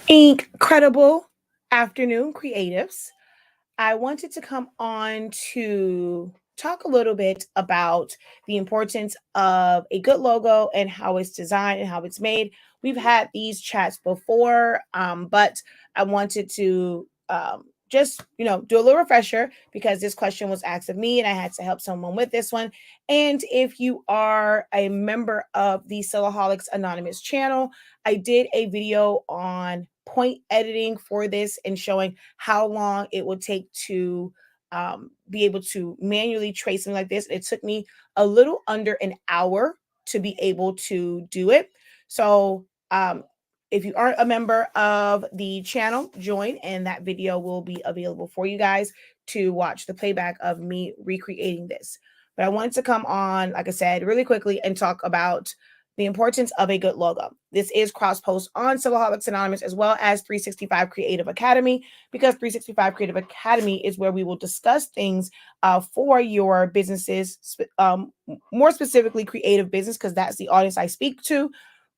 Incredible afternoon, creatives. I wanted to come on to talk a little bit about the importance of a good logo and how it's designed and how it's made. We've had these chats before, but I wanted to just do a little refresher because this question was asked of me and I had to help someone with this one. And if you are a member of the Sillaholics Anonymous channel, I did a video on point editing for this and showing how long it would take to be able to manually trace something like this. It took me a little under an hour to be able to do it. So if you aren't a member of the channel, join, and that video will be available for you guys to watch the playback of me recreating this. But I wanted to come on, like I said, really quickly and talk about the importance of a good logo. This is cross-post on Sillaholics Anonymous as well as 365 Creative Academy, because 365 Creative Academy is where we will discuss things for your businesses, more specifically creative business, because that's the audience I speak to.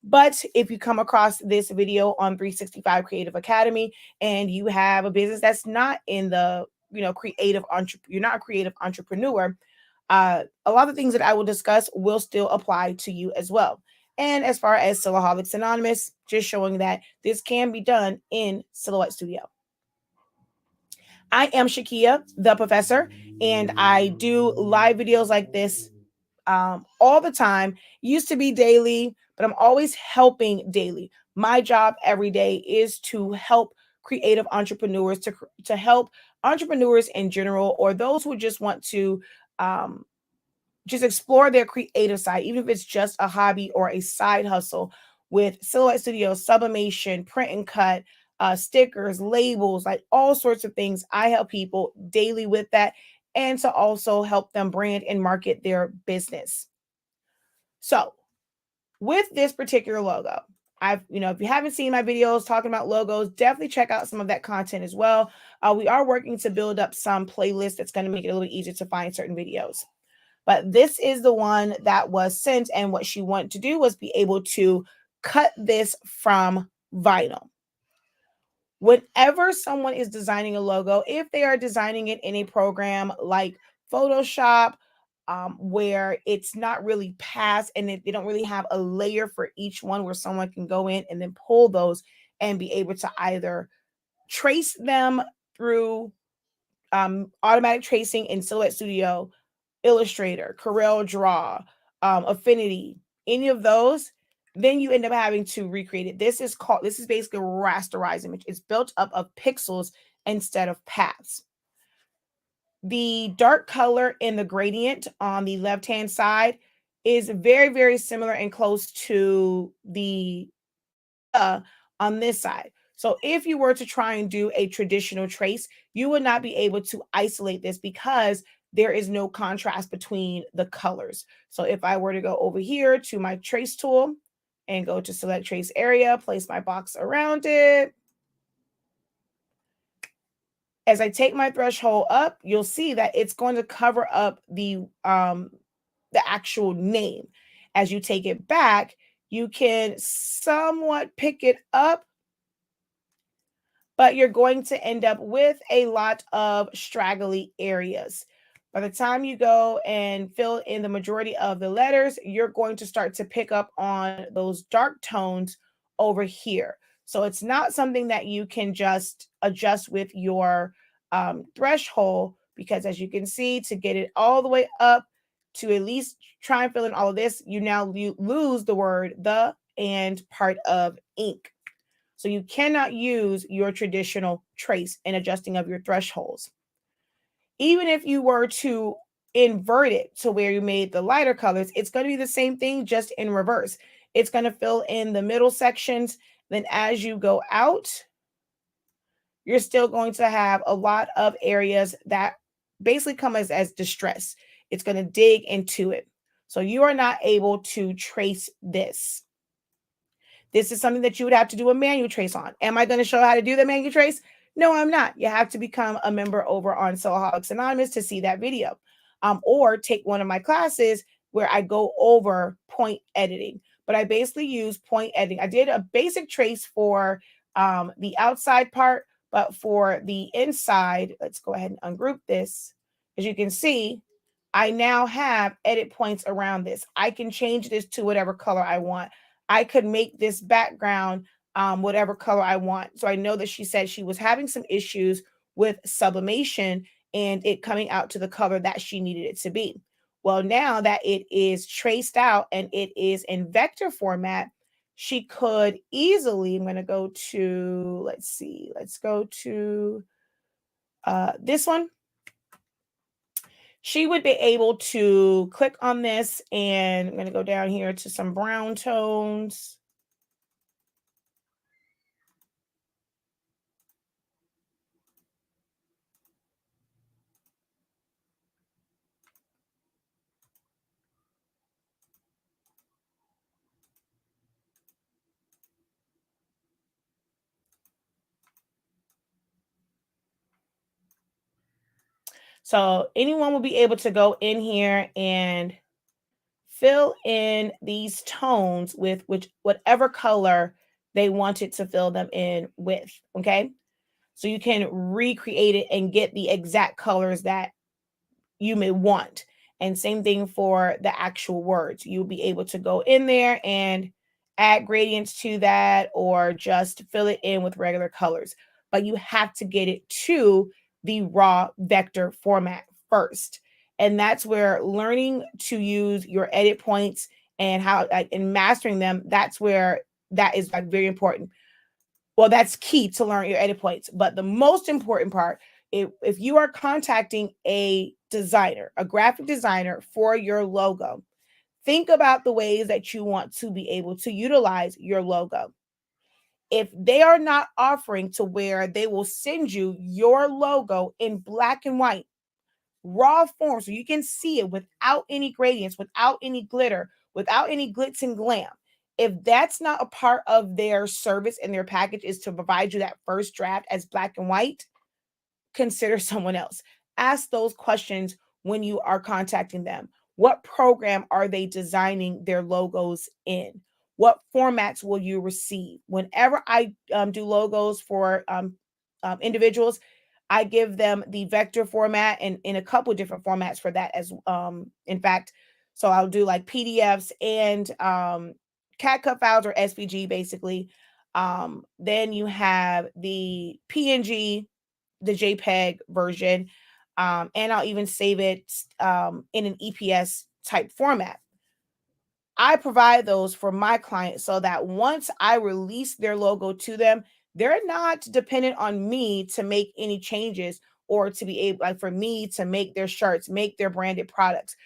But if you come across this video on 365 Creative Academy and you have a business that's not in the you're not a creative entrepreneur, a lot of things that I will discuss will still apply to you as well. And as far as Sillaholics Anonymous, just showing that this can be done in Silhouette Studio. I am Shakia, the professor, and I do live videos like this all the time. Used to be daily, but I'm always helping daily. My job every day is to help creative entrepreneurs, to help entrepreneurs in general, or those who just want to um, just explore their creative side, even if it's just a hobby or a side hustle with Silhouette Studio, sublimation, print and cut, stickers, labels, like all sorts of things. I help people daily with that and to also help them brand and market their business. So, with this particular logo, if you haven't seen my videos talking about logos, definitely check out some of that content as well. We are working to build up some playlists that's going to make it a little easier to find certain videos. But this is the one that was sent, and what she wanted to do was be able to cut this from vinyl. Whenever someone is designing a logo, if they are designing it in a program like Photoshop, where it's not really passed and they don't really have a layer for each one where someone can go in and then pull those and be able to either trace them through automatic tracing in Silhouette Studio, Illustrator, Corel Draw, Affinity, any of those, then you end up having to recreate it. This is basically a rasterized image. It's built up of pixels instead of paths. The dark color in the gradient on the left-hand side is very, very similar and close to the on this side. So if you were to try and do a traditional trace, you would not be able to isolate this because there is no contrast between the colors. So if I were to go over here to my trace tool and go to select trace area, place my box around it. As I take my threshold up, you'll see that it's going to cover up the actual name. As you take it back, you can somewhat pick it up, but you're going to end up with a lot of straggly areas. By the time you go and fill in the majority of the letters, you're going to start to pick up on those dark tones over here. So it's not something that you can just adjust with your threshold, because as you can see, to get it all the way up to at least try and fill in all of this, you lose the word the and part of ink. So you cannot use your traditional trace in adjusting of your thresholds. Even if you were to invert it to where you made the lighter colors, it's going to be the same thing, just in reverse. It's going to fill in the middle sections. Then as you go out, you're still going to have a lot of areas that basically come as distress. It's going to dig into it. So you are not able to trace this. This is something that you would have to do a manual trace on. Am I going to show how to do the manual trace? No, I'm not. You have to become a member over on Sillaholics Anonymous to see that video, or take one of my classes where I go over point editing. But I basically use point editing. I did a basic trace for the outside part, but for the inside, let's go ahead and ungroup this. As you can see, I now have edit points around this. I can change this to whatever color I want. I could make this background whatever color I want. So I know that she said she was having some issues with sublimation and it coming out to the color that she needed it to be. Well, now that it is traced out and it is in vector format, she could easily, I'm going to go to, let's see, let's go to this one. She would be able to click on this, and I'm going to go down here to some brown tones. So anyone will be able to go in here and fill in these tones with whatever color they wanted to fill them in with, okay? So you can recreate it and get the exact colors that you may want. And same thing for the actual words. You'll be able to go in there and add gradients to that or just fill it in with regular colors. But you have to get it to the raw vector format first. And that's where learning to use your edit points and how and mastering them, that's where that is like very important. Well, that's key to learn your edit points. But the most important part, if you are contacting a designer, a graphic designer for your logo, think about the ways that you want to be able to utilize your logo. If they are not offering to where they will send you your logo in black and white, raw form, so you can see it without any gradients, without any glitter, without any glitz and glam. If that's not a part of their service and their package is to provide you that first draft as black and white, consider someone else. Ask those questions when you are contacting them. What program are they designing their logos in? What formats will you receive? Whenever I do logos for individuals, I give them the vector format and in a couple of different formats for that as in fact. So I'll do like PDFs and CAD files or SVG basically. Then you have the PNG, the JPEG version, and I'll even save it in an EPS type format. I provide those for my clients so that once I release their logo to them, they're not dependent on me to make any changes or to be able, like for me to make their shirts, make their branded products,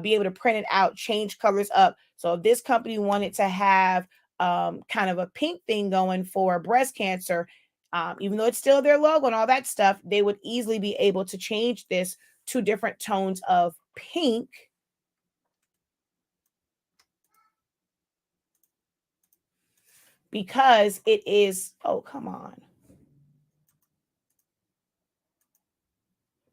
be able to print it out, change colors up. So if this company wanted to have kind of a pink thing going for breast cancer, even though it's still their logo and all that stuff, they would easily be able to change this to different tones of pink because it is, oh, come on.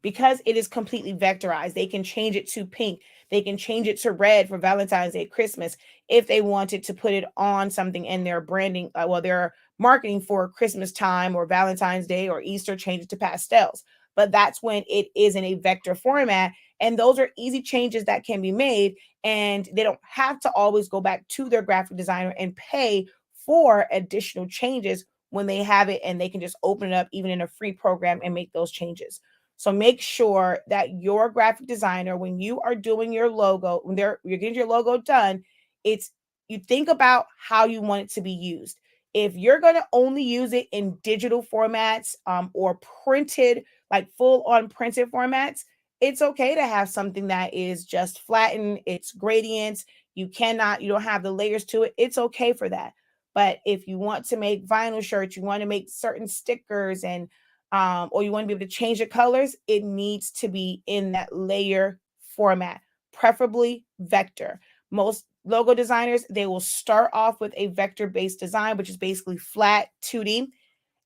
Because it is completely vectorized, they can change it to pink. They can change it to red for Valentine's Day, Christmas, if they wanted to put it on something in their branding. Well, their marketing for Christmas time or Valentine's Day or Easter, change it to pastels. But that's when it is in a vector format. And those are easy changes that can be made. And they don't have to always go back to their graphic designer and pay for additional changes when they have it. And they can just open it up even in a free program and make those changes. So make sure that your graphic designer, when you are doing your logo, when you're getting your logo done, it's you think about how you want it to be used. If you're going to only use it in digital formats or printed, like full on printed formats, it's okay to have something that is just flattened, it's gradients, you don't have the layers to it. It's okay for that. But if you want to make vinyl shirts, you want to make certain stickers and or you want to be able to change the colors, it needs to be in that layer format, preferably vector. Most logo designers, they will start off with a vector-based design, which is basically flat 2D,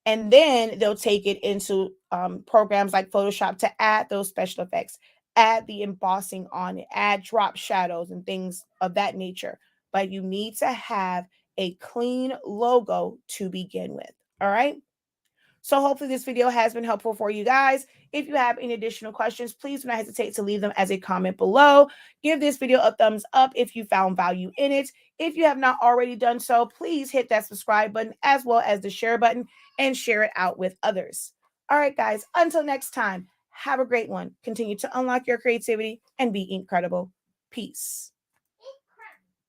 and then they'll take it into programs like Photoshop to add those special effects, add the embossing on it, add drop shadows and things of that nature. But you need to have a clean logo to begin with. All right. So hopefully this video has been helpful for you guys. If you have any additional questions, please do not hesitate to leave them as a comment below. Give this video a thumbs up if you found value in it. If you have not already done so, please hit that subscribe button as well as the share button and share it out with others. All right, guys, until next time, have a great one. Continue to unlock your creativity and be incredible. Peace.